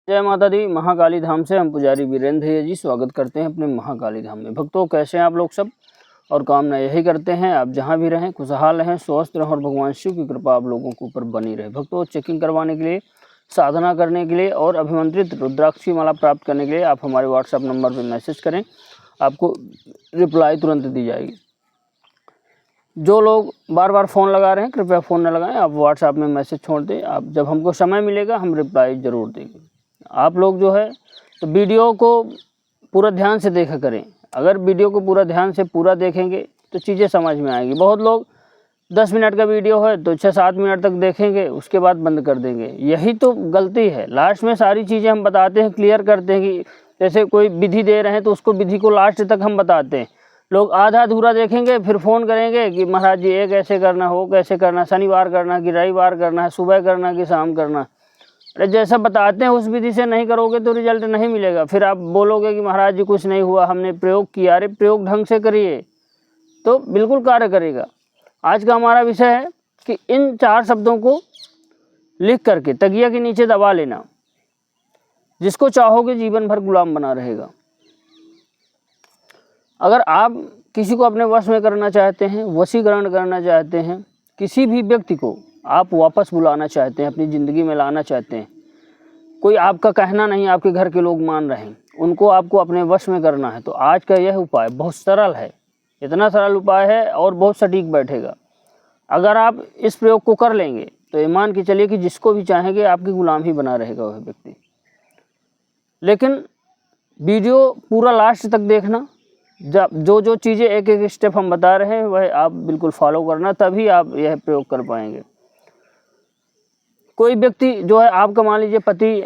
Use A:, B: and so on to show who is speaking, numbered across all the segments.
A: जय माता दी। महाकाली धाम से हम पुजारी वीरेंद्र भैया जी स्वागत करते हैं अपने महाकाली धाम में। भक्तों, कैसे हैं आप लोग सब? और कामना यही करते हैं आप जहां भी रहें खुशहाल रहें, स्वस्थ रहें और भगवान शिव की कृपा आप लोगों के ऊपर बनी रहे। भक्तों, चेकिंग करवाने के लिए, साधना करने के लिए और अभिमंत्रित रुद्राक्षी माला प्राप्त करने के लिए आप हमारे व्हाट्सएप नंबर पर मैसेज करें, आपको रिप्लाई तुरंत दी जाएगी। जो लोग बार बार फ़ोन लगा रहे हैं कृपया फ़ोन न लगाएं, आप व्हाट्सएप में मैसेज छोड़ दें। आप जब हमको समय मिलेगा हम रिप्लाई ज़रूर देंगे। आप लोग जो है तो वीडियो को पूरा ध्यान से देखा करें। अगर वीडियो को पूरा ध्यान से पूरा देखेंगे तो चीज़ें समझ में आएंगी। बहुत लोग 10 मिनट का वीडियो है तो 6-7 मिनट तक देखेंगे, उसके बाद बंद कर देंगे। यही तो गलती है। लास्ट में सारी चीज़ें हम बताते हैं, क्लियर करते हैं कि जैसे कोई विधि दे रहे हैं तो उसको विधि को लास्ट तक हम बताते हैं। लोग आधा अधूरा देखेंगे फिर फ़ोन करेंगे कि महाराज जी ये कैसे करना हो, कैसे करना, शनिवार करना कि रविवार करना है, सुबह करना कि शाम करना। अरे जैसा बताते हैं उस विधि से नहीं करोगे तो रिजल्ट नहीं मिलेगा। फिर आप बोलोगे कि महाराज जी कुछ नहीं हुआ, हमने प्रयोग किया। अरे प्रयोग ढंग से करिए तो बिल्कुल कार्य करेगा। आज का हमारा विषय है कि इन 4 शब्दों को लिख करके तकिया के नीचे दबा लेना। जिसको चाहोगे जीवन भर गुलाम बना रहेगा। अगर आप किसी को अपने वश में करना चाहते हैं, वशीकरण करना चाहते हैं, किसी भी व्यक्ति को आप वापस बुलाना चाहते हैं, अपनी ज़िंदगी में लाना चाहते हैं, कोई आपका कहना नहीं आपके घर के लोग मान रहे हैं, उनको आपको अपने वश में करना है, तो आज का यह उपाय बहुत सरल है। इतना सरल उपाय है और बहुत सटीक बैठेगा। अगर आप इस प्रयोग को कर लेंगे तो ये मान के चलिए कि जिसको भी चाहेंगे आपकी गुलाम ही बना रहेगा वह व्यक्ति। लेकिन वीडियो पूरा लास्ट तक देखना। जब जो चीज़ें एक एक स्टेप हम बता रहे हैं वह आप बिल्कुल फॉलो करना, तभी आप यह प्रयोग कर पाएंगे। कोई व्यक्ति जो है आपका, मान लीजिए पति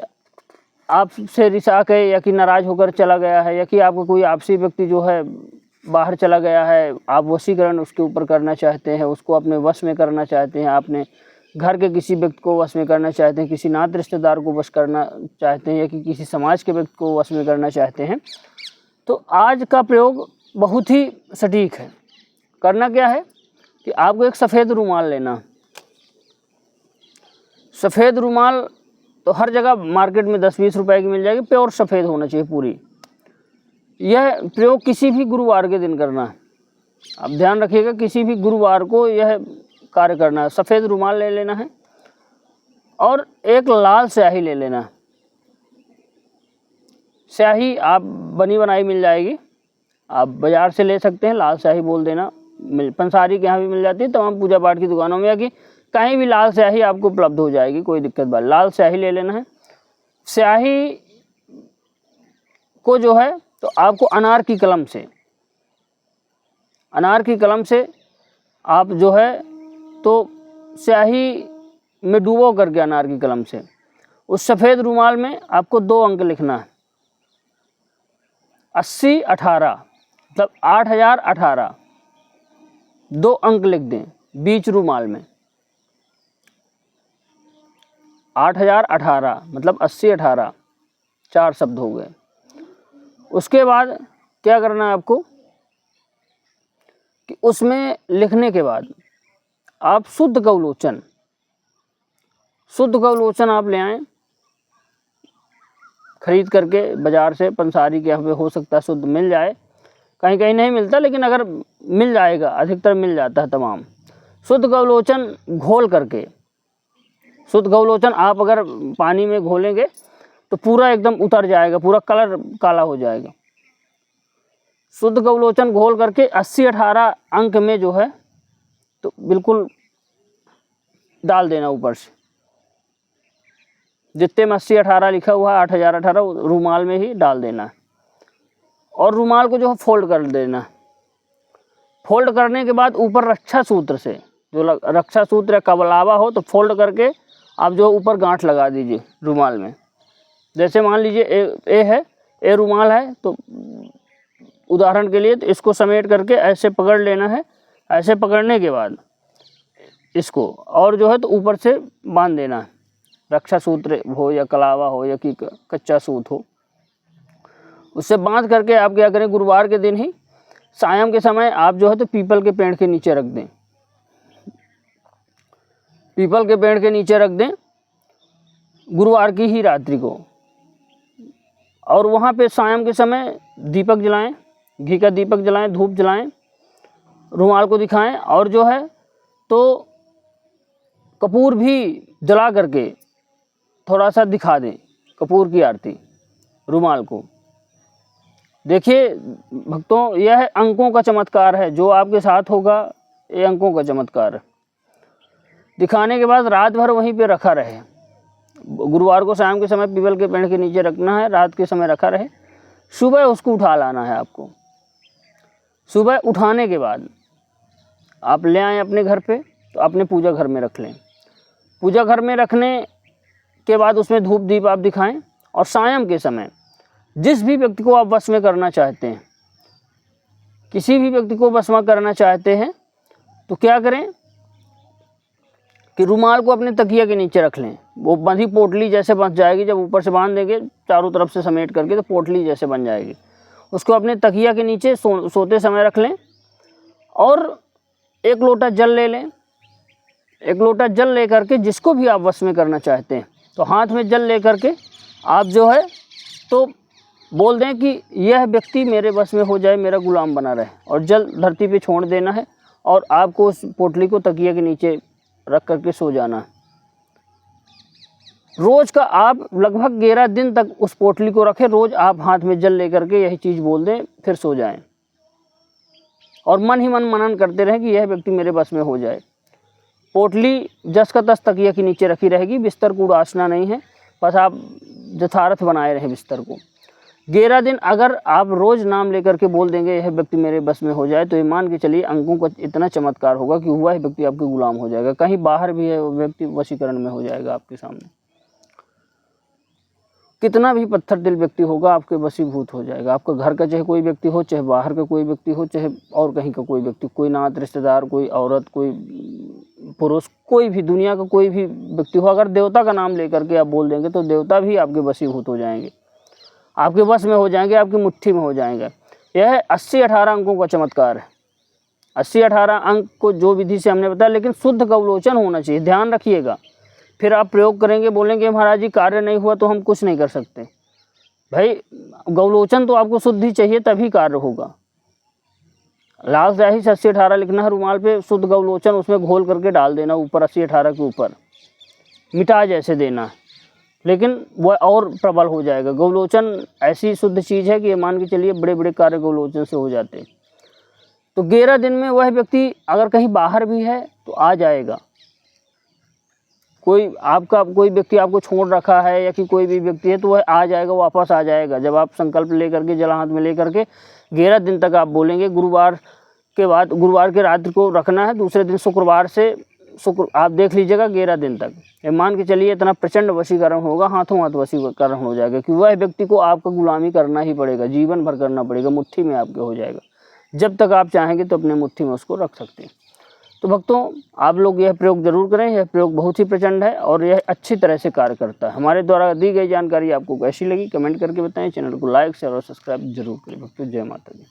A: आपसे रिसा के या कि नाराज़ होकर चला गया है, या कि आपका कोई आपसी व्यक्ति जो है बाहर चला गया है, आप वशीकरण उसके ऊपर करना चाहते हैं, उसको अपने वश में करना चाहते हैं, आपने घर के किसी व्यक्ति को वश में करना चाहते हैं, किसी नाते रिश्तेदार को वश करना चाहते हैं, या कि किसी समाज के व्यक्ति को वश में करना चाहते हैं, तो आज का प्रयोग बहुत ही सटीक है। करना क्या है कि आपको एक सफ़ेद रुमाल लेना। सफ़ेद रुमाल तो हर जगह मार्केट में 10-20 रुपए की मिल जाएगी, प्योर सफ़ेद होना चाहिए पूरी। यह प्रयोग किसी भी गुरुवार के दिन करना है। आप ध्यान रखिएगा, किसी भी गुरुवार को यह कार्य करना है। सफ़ेद रुमाल ले लेना है और एक लाल स्याही ले लेना है। स्याही आप बनी बनाई मिल जाएगी, आप बाज़ार से ले सकते हैं। लाल स्याही बोल देना, पंसारी के यहाँ भी मिल जाती है, तमाम पूजा पाठ की दुकानों में, या कि कहीं भी लाल स्याही आपको उपलब्ध हो जाएगी, कोई दिक्कत बात। लाल स्याही ले लेना है। स्याही को जो है तो आपको अनार की कलम से आप जो है तो स्याही में डुबो करके अनार की कलम से उस सफ़ेद रुमाल में आपको 2 अंक लिखना है। 80-18 मतलब 8018 2 अंक लिख दें बीच रुमाल में। 8018 मतलब 80-18 4 शब्द हो गए। उसके बाद क्या करना है आपको कि उसमें लिखने के बाद आप शुद्ध कवलोचन आप ले आएँ खरीद करके बाज़ार से। पंसारी के यहाँ पे हो सकता है शुद्ध मिल जाए, कहीं कहीं नहीं मिलता, लेकिन अगर मिल जाएगा, अधिकतर मिल जाता है तमाम। शुद्ध कवलोचन घोल करके, शुद्ध कवलोचन आप अगर पानी में घोलेंगे तो पूरा एकदम उतर जाएगा, पूरा कलर काला हो जाएगा। शुद्ध कवलोचन घोल करके 80-18 अंक में जो है तो बिल्कुल डाल देना ऊपर से। जितने में 80-18 लिखा हुआ है 8018 रुमाल में ही डाल देना है। और रुमाल को जो है फोल्ड कर देना। फोल्ड करने के बाद ऊपर रक्षा सूत्र से, जो रक्षा सूत्र या कबलावा हो तो फोल्ड करके आप जो ऊपर गांठ लगा दीजिए रुमाल में। जैसे मान लीजिए ए रुमाल है तो उदाहरण के लिए तो इसको समेट करके ऐसे पकड़ लेना है। ऐसे पकड़ने के बाद इसको और जो है तो ऊपर से बांध देना है। रक्षा सूत्र हो या कलावा हो या कि कच्चा सूत हो, उससे बांध करके आप क्या करें, गुरुवार के दिन ही सायं के समय आप जो है तो पीपल के पेड़ के नीचे रख दें। पीपल के पेड़ के नीचे रख दें गुरुवार की ही रात्रि को। और वहाँ पे सायं के समय दीपक जलाएं, घी का दीपक जलाएं, धूप जलाएं, रुमाल को दिखाएं और जो है तो कपूर भी जला करके थोड़ा सा दिखा दें, कपूर की आरती रुमाल को। देखिए भक्तों, यह अंकों का चमत्कार है, जो आपके साथ होगा ये अंकों का चमत्कार है। दिखाने के बाद रात भर वहीं पे रखा रहे। गुरुवार को शाम के समय पीपल के पेड़ के नीचे रखना है, रात के समय रखा रहे, सुबह उसको उठा लाना है आपको। सुबह उठाने के बाद आप ले आएँ अपने घर पे, तो अपने पूजा घर में रख लें। पूजा घर में रखने के बाद उसमें धूप दीप आप दिखाएं और सायं के समय जिस भी व्यक्ति को आप वश में करना चाहते हैं, किसी भी व्यक्ति को वश में करना चाहते हैं, तो क्या करें कि रुमाल को अपने तकिया के नीचे रख लें। वो बंधी पोटली जैसे बन जाएगी, जब ऊपर से बांध देंगे चारों तरफ से समेट करके तो पोटली जैसे बन जाएगी। उसको अपने तकिया के नीचे सोते समय रख लें और एक लोटा जल ले लें। एक लोटा जल ले करके जिसको भी आप वश में करना चाहते हैं, तो हाथ में जल ले करके आप जो है तो बोल दें कि यह व्यक्ति मेरे वश में हो जाए, मेरा गुलाम बना रहे, और जल धरती पे छोड़ देना है और आपको उस पोटली को तकिया के नीचे रख करके सो जाना है। रोज़ का आप लगभग 11 दिन तक उस पोटली को रखें। रोज़ आप हाथ में जल ले करके यही चीज़ बोल दें, फिर सो जाएं और मन ही मन मनन करते रहें कि यह व्यक्ति मेरे बस में हो जाए। पोटली जस का तस तकिया के नीचे रखी रहेगी, बिस्तर को उड़ासना नहीं है, बस आप यथार्थ बनाए रहें बिस्तर को। 11 दिन अगर आप रोज़ नाम लेकर के बोल देंगे यह व्यक्ति मेरे बस में हो जाए, तो ये मान के चलिए अंकों का इतना चमत्कार होगा कि हुआ है व्यक्ति आपके गुलाम हो जाएगा। कहीं बाहर भी है वो व्यक्ति वशीकरण में हो जाएगा आपके सामने। कितना भी पत्थर दिल व्यक्ति होगा आपके वशीभूत हो जाएगा। आपका घर का चाहे कोई व्यक्ति हो, चाहे बाहर का कोई व्यक्ति हो, चाहे और कहीं का कोई व्यक्ति, कोई नात रिश्तेदार, कोई औरत, कोई पुरुष, कोई भी दुनिया का कोई भी व्यक्ति हो, अगर देवता का नाम लेकर के आप बोल देंगे तो देवता भी आपके वशीभूत हो जाएंगे, आपके वश में हो जाएंगे, आपकी मुट्ठी में हो जाएंगे। यह 80-18 अंकों का चमत्कार है। 80-18 अंक को जो विधि से हमने बताया, लेकिन शुद्ध गौलोचन होना चाहिए, ध्यान रखिएगा। फिर आप प्रयोग करेंगे, बोलेंगे महाराज जी कार्य नहीं हुआ तो हम कुछ नहीं कर सकते। भाई गौलोचन तो आपको शुद्ध ही चाहिए, तभी कार्य होगा। लाल स्याही से 80-18 लिखना है रुमाल पे, शुद्ध गौलोचन उसमें घोल करके डाल देना ऊपर, 80-18 के ऊपर मिटा जैसे देना है, लेकिन वह और प्रबल हो जाएगा। गौलोचन ऐसी शुद्ध चीज़ है कि ये मान के चलिए बड़े बड़े कार्य गौलोचन से हो जाते हैं। तो 11 दिन में वह व्यक्ति अगर कहीं बाहर भी है तो आ जाएगा। कोई व्यक्ति आपको छोड़ रखा है या कि कोई भी व्यक्ति है तो वह आ जाएगा, वापस आ जाएगा। जब आप संकल्प लेकर के जल हाथ में लेकर के 11 दिन तक आप बोलेंगे। गुरुवार के बाद, गुरुवार के रात्रि को रखना है, दूसरे दिन शुक्रवार से आप देख लीजिएगा 11 दिन तक। ये मान के चलिए इतना प्रचंड वशीकरण होगा, हाथों हाथ वशीकरण हो जाएगा कि वह व्यक्ति को आपका गुलामी करना ही पड़ेगा, जीवन भर करना पड़ेगा, मुट्ठी में आपके हो जाएगा। जब तक आप चाहेंगे तो अपने मुट्ठी में उसको रख सकते हैं। तो भक्तों, आप लोग यह प्रयोग जरूर करें। यह प्रयोग बहुत ही प्रचंड है और यह अच्छी तरह से कार्य करता है। हमारे द्वारा दी गई जानकारी आपको कैसी लगी कमेंट करके बताएं। चैनल को लाइक शेयर और सब्सक्राइब जरूर करें। भक्तों, जय माता दी।